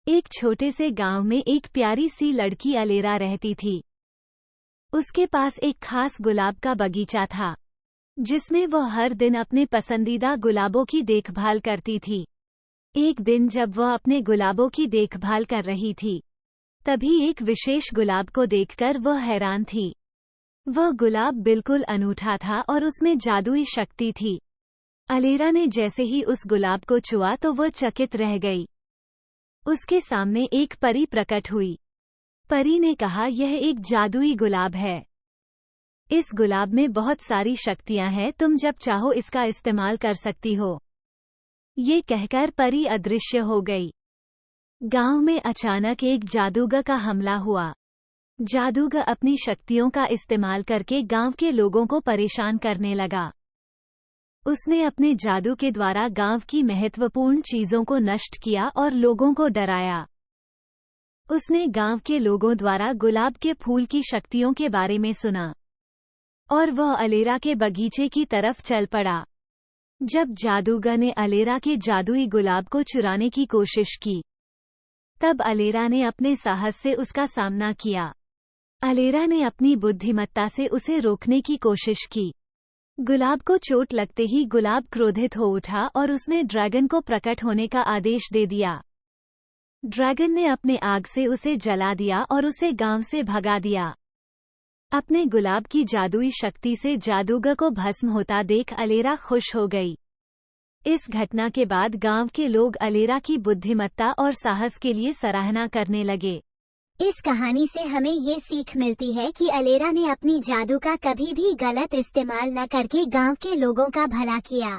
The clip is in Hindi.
एक छोटे से गांव में एक प्यारी सी लड़की अलेरा रहती थी। उसके पास एक खास गुलाब का बगीचा था, जिसमें वह हर दिन अपने पसंदीदा गुलाबों की देखभाल करती थी। एक दिन जब वह अपने गुलाबों की देखभाल कर रही थी, तभी एक विशेष गुलाब को देखकर वह हैरान थी। वह गुलाब बिल्कुल अनूठा था और उसमें जादुई शक्ति थी। अलेरा ने जैसे ही उस गुलाब को छुआ तो वह चकित रह गई। उसके सामने एक परी प्रकट हुई। परी ने कहा, यह एक जादुई गुलाब है। इस गुलाब में बहुत सारी शक्तियां हैं, तुम जब चाहो इसका इस्तेमाल कर सकती हो। ये कहकर परी अदृश्य हो गई। गांव में अचानक एक जादूगर का हमला हुआ। जादूगर अपनी शक्तियों का इस्तेमाल करके गांव के लोगों को परेशान करने लगा। उसने अपने जादू के द्वारा गांव की महत्वपूर्ण चीजों को नष्ट किया और लोगों को डराया। उसने गांव के लोगों द्वारा गुलाब के फूल की शक्तियों के बारे में सुना और वह अलेरा के बगीचे की तरफ चल पड़ा। जब जादूगर ने अलेरा के जादुई गुलाब को चुराने की कोशिश की, तब अलेरा ने अपने साहस से उसका सामना किया। अलेरा ने अपनी बुद्धिमत्ता से उसे रोकने की कोशिश की। गुलाब को चोट लगते ही गुलाब क्रोधित हो उठा और उसने ड्रैगन को प्रकट होने का आदेश दे दिया। ड्रैगन ने अपने आग से उसे जला दिया और उसे गांव से भगा दिया। अपने गुलाब की जादुई शक्ति से जादूगर को भस्म होता देख अलेरा खुश हो गई। इस घटना के बाद गांव के लोग अलेरा की बुद्धिमत्ता और साहस के लिए सराहना करने लगे। इस कहानी से हमें ये सीख मिलती है कि अलेरा ने अपनी जादू का कभी भी गलत इस्तेमाल न करके गांव के लोगों का भला किया।